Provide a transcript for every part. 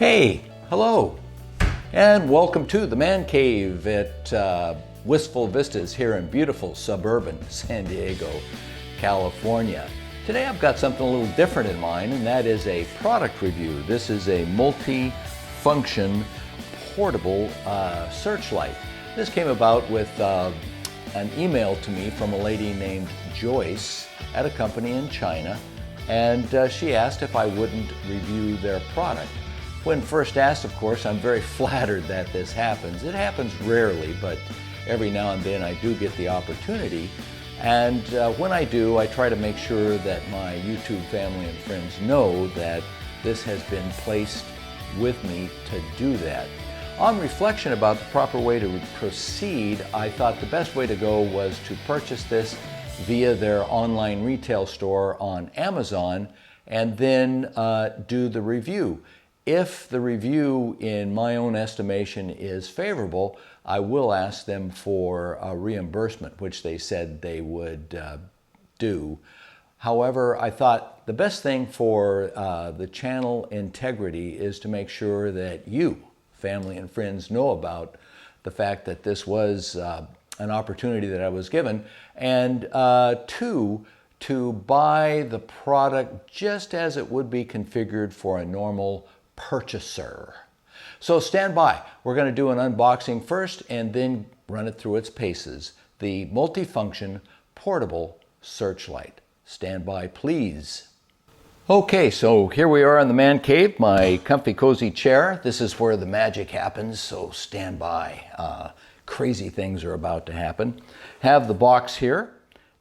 Hey, hello, and welcome to the Man Cave at Wistful Vistas here in beautiful suburban San Diego, California. Today I've got something a little different in mind, and that is a product review. This is a multi-function portable searchlight. This came about with an email to me from a lady named Joyce at a company in China, and she asked if I wouldn't review their product. When first asked, of course, I'm very flattered that this happens. It happens rarely, but every now and then I do get the opportunity. And when I do, I try to make sure that my YouTube family and friends know that this has been placed with me to do that. On reflection about the proper way to proceed, I thought the best way to go was to purchase this via their online retail store on Amazon and then do the review. If the review, in my own estimation, is favorable, I will ask them for a reimbursement, which they said they would do. However, I thought the best thing for the channel integrity is to make sure that you, family and friends, know about the fact that this was an opportunity that I was given, and two, to buy the product just as it would be configured for a normal purchaser. So stand by. We're going to do an unboxing first and then run it through its paces. The multifunction portable searchlight. Stand by, please. Okay, so here we are in the man cave, my comfy cozy chair. This is where the magic happens, so stand by. Crazy things are about to happen. Have the box here,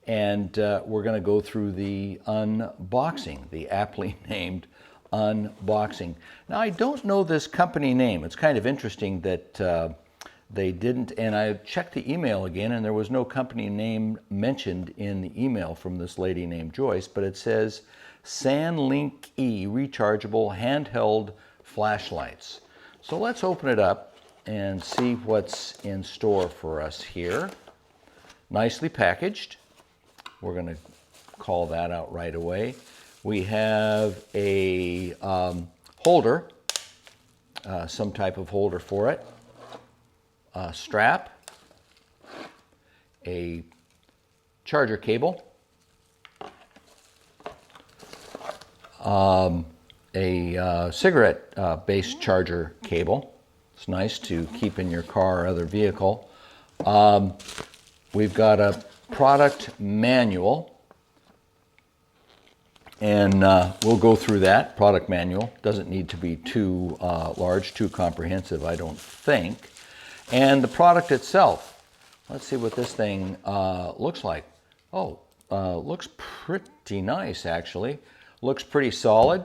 and we're going to go through the unboxing, the aptly named unboxing. Now, I don't know this company name. It's kind of interesting that they didn't, and I checked the email again, and there was no company name mentioned in the email from this lady named Joyce, but it says Sanlinkee Rechargeable Handheld Flashlights. So let's open it up and see what's in store for us here. Nicely packaged. We're going to call that out right away. We have a holder, some type of holder for it, a strap, a charger cable, a cigarette-based charger cable. It's nice to keep in your car or other vehicle. We've got a product manual, and we'll go through that. Product manual doesn't need to be too large, too comprehensive, I don't think. And the product itself. Let's see what this thing looks like. Oh, looks pretty nice, actually. Looks pretty solid.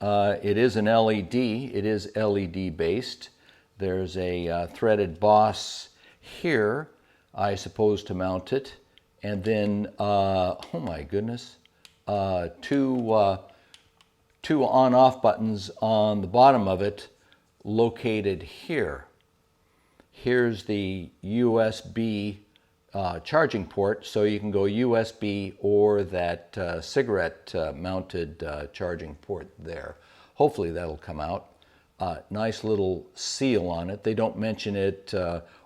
It is an LED. It is LED based. There's a threaded boss here, I suppose, to mount it. And then, oh my goodness, two on-off buttons on the bottom of it located here. Here's the USB charging port, so you can go USB or that cigarette mounted charging port there. Hopefully that'll come out. Nice little seal on it. They don't mention it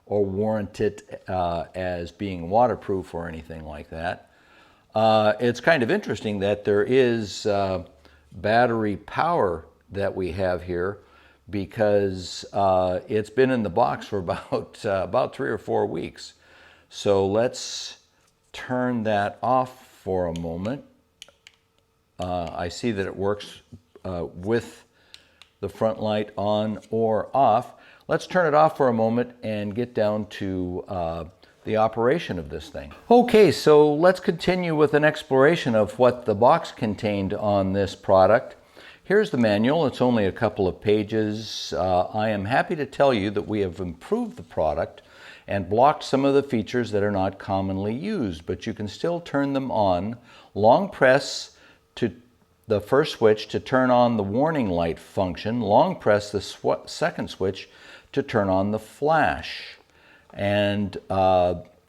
or warrant it as being waterproof or anything like that. It's kind of interesting that there is battery power that we have here, because it's been in the box for about 3 or 4 weeks. So let's turn that off for a moment. I see that it works with the front light on or off. Let's turn it off for a moment and get down to the operation of this thing. Okay, so let's continue with an exploration of what the box contained on this product. Here's the manual. It's only a couple of pages. I am happy to tell you that we have improved the product and blocked some of the features that are not commonly used, but you can still turn them on. Long press to the first switch to turn on the warning light function. Long press the second switch to turn on the flash. And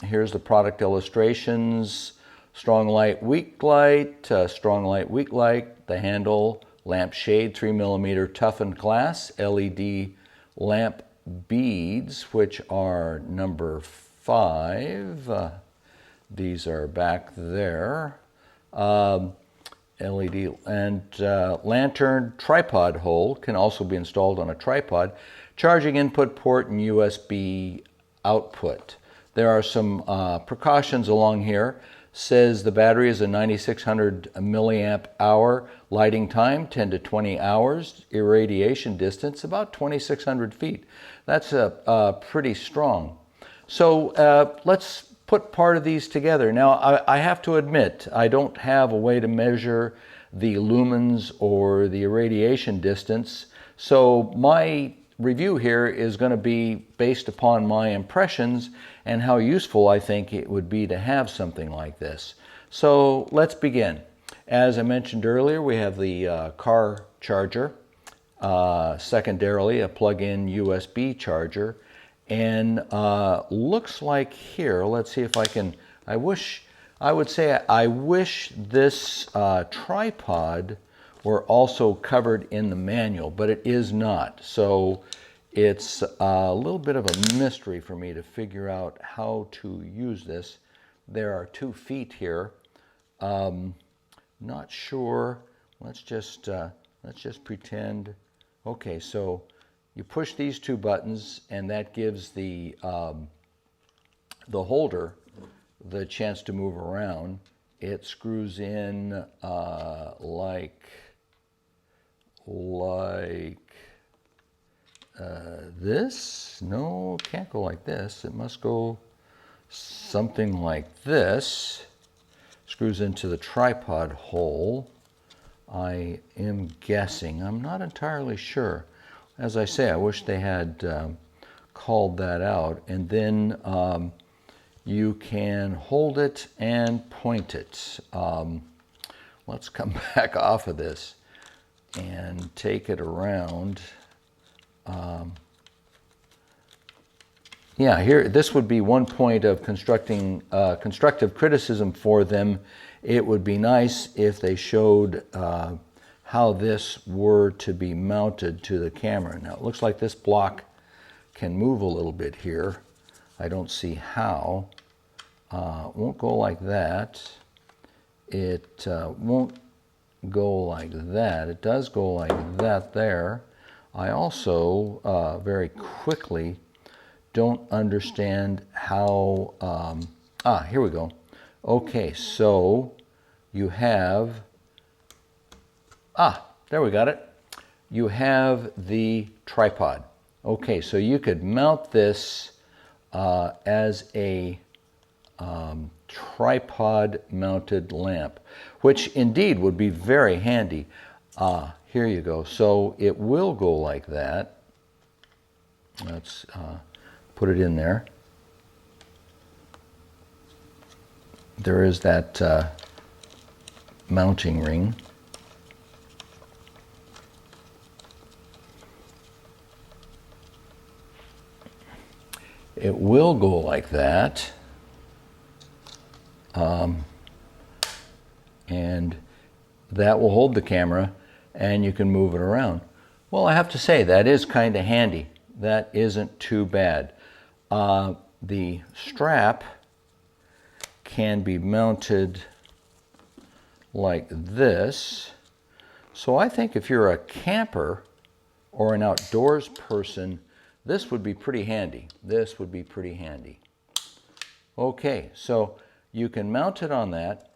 here's the product illustrations. Strong light, weak light, strong light, weak light, the handle, lampshade, 3mm toughened glass, LED lamp beads, which are number 5. These are back there. LED and lantern tripod hole can also be installed on a tripod. Charging input port and USB output. There are some precautions along here. Says the battery is a 9600 milliamp hour, lighting time 10 to 20 hours, irradiation distance about 2600 feet. That's pretty strong. So let's put part of these together. Now I have to admit I don't have a way to measure the lumens or the irradiation distance, so my review here is going to be based upon my impressions and how useful I think it would be to have something like this. So let's begin. As I mentioned earlier, we have the car charger, secondarily a plug-in USB charger, and looks like here, let's see if I can, I wish this tripod were also covered in the manual, but it is not. So it's a little bit of a mystery for me to figure out how to use this. There are 2 feet here. Not sure. Let's just pretend. Okay, so you push these 2 buttons, and that gives the holder the chance to move around. It screws in like this. No, can't go like this. It must go something like this. Screws into the tripod hole. I am guessing. I'm not entirely sure. As I say, I wish they had called that out. And then you can hold it and point it. Let's come back off of this and take it around. Yeah, here, this would be one point of constructive criticism for them. It would be nice if they showed how this were to be mounted to the camera. Now, it looks like this block can move a little bit here. I don't see how. It won't go like that. It won't go like that. It does go like that there. I also very quickly don't understand how, here we go. Okay, so you have, there we got it. You have the tripod. Okay, so you could mount this as a tripod mounted lamp, which indeed would be very handy. Here you go. So it will go like that. Let's put it in there. There is that mounting ring. It will go like that. And that will hold the camera and you can move it around. Well, I have to say that is kind of handy. That isn't too bad. The strap can be mounted like this. So I think if you're a camper or an outdoors person, this would be pretty handy. This would be pretty handy. Okay, so you can mount it on that,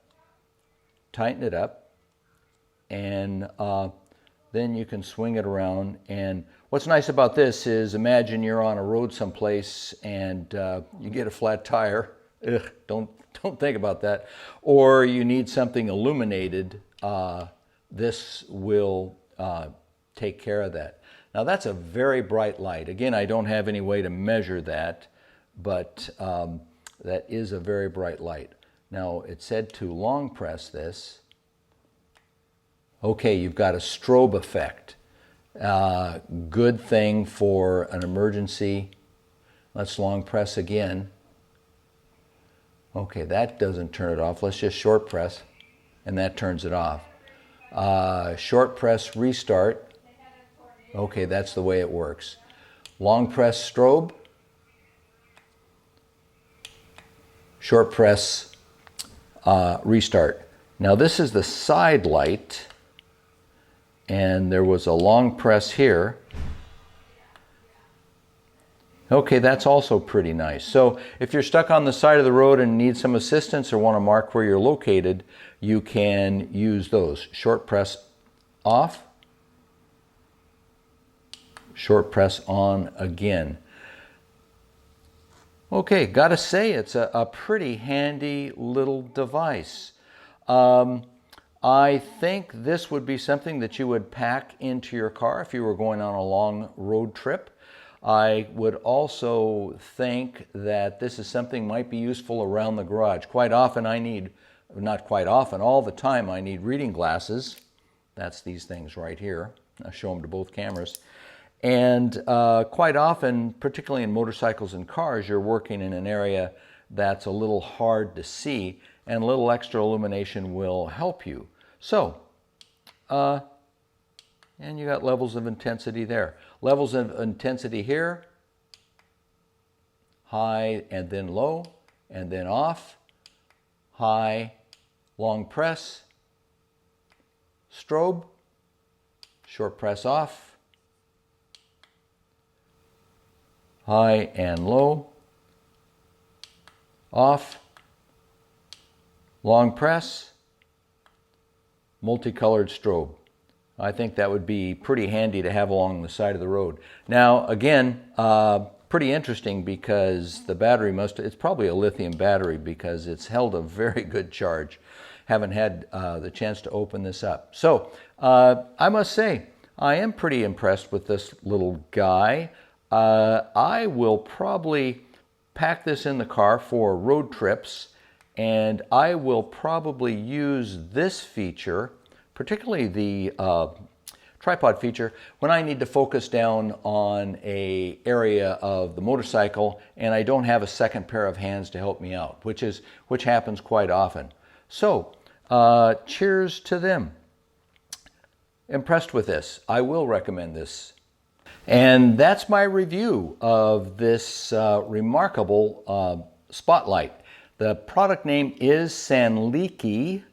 tighten it up, and then you can swing it around. And what's nice about this is, imagine you're on a road someplace and you get a flat tire. Ugh, don't think about that. Or you need something illuminated. This will take care of that. Now that's a very bright light. Again, I don't have any way to measure that, but that is a very bright light. Now it said to long press this. Okay, you've got a strobe effect. Good thing for an emergency. Let's long press again. Okay, that doesn't turn it off. Let's just short press, and that turns it off. Short press restart. Okay, that's the way it works. Long press strobe. Short press restart. Now this is the side light, and there was a long press here. Okay, that's also pretty nice. So if you're stuck on the side of the road and need some assistance or want to mark where you're located, you can use those. Short press off, short press on again. Okay, gotta say it's a pretty handy little device. I think this would be something that you would pack into your car if you were going on a long road trip. I would also think that this is something might be useful around the garage. Quite often I need, not quite often, all the time I need reading glasses. That's these things right here. I'll show them to both cameras. And quite often, particularly in motorcycles and cars, you're working in an area that's a little hard to see, and a little extra illumination will help you. So, and you got levels of intensity there. Levels of intensity here, high and then low, and then off, high, long press, strobe, short press off, high and low, off, long press, multicolored strobe. I think that would be pretty handy to have along the side of the road. Now, again, pretty interesting because the battery it's probably a lithium battery because it's held a very good charge. Haven't had the chance to open this up. So, I must say, I am pretty impressed with this little guy. I will probably pack this in the car for road trips, and I will probably use this feature, particularly the tripod feature, when I need to focus down on an area of the motorcycle and I don't have a second pair of hands to help me out, which happens quite often. So, cheers to them. Impressed with this. I will recommend this. And that's my review of this remarkable spotlight. The product name is Sanlinkee.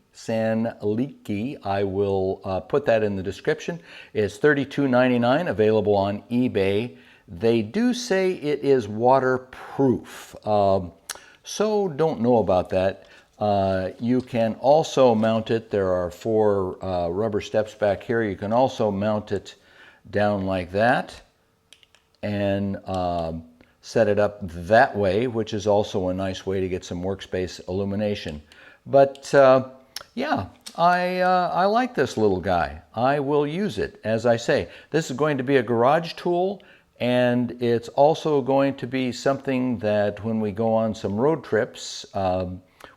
I will put that in the description. It's $32.99, available on eBay. They do say it is waterproof, so don't know about that. You can also mount it. There are 4 rubber steps back here. You can also mount it down like that and set it up that way, which is also a nice way to get some workspace illumination. But yeah, I like this little guy. I will use it. As I say, this is going to be a garage tool, and it's also going to be something that when we go on some road trips,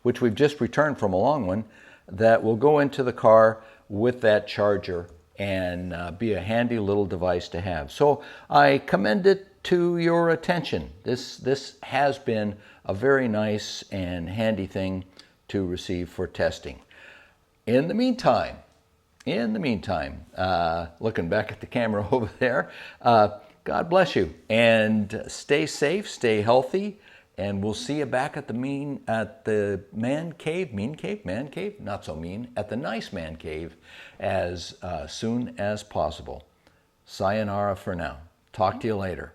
which we've just returned from a long one, that will go into the car with that charger and be a handy little device to have. So I commend it to your attention. This has been a very nice and handy thing to receive for testing. In the meantime, looking back at the camera over there, God bless you, and stay safe, stay healthy, and we'll see you back at the man cave, not so mean, at the nice man cave as soon as possible. Sayonara for now. Talk to you later.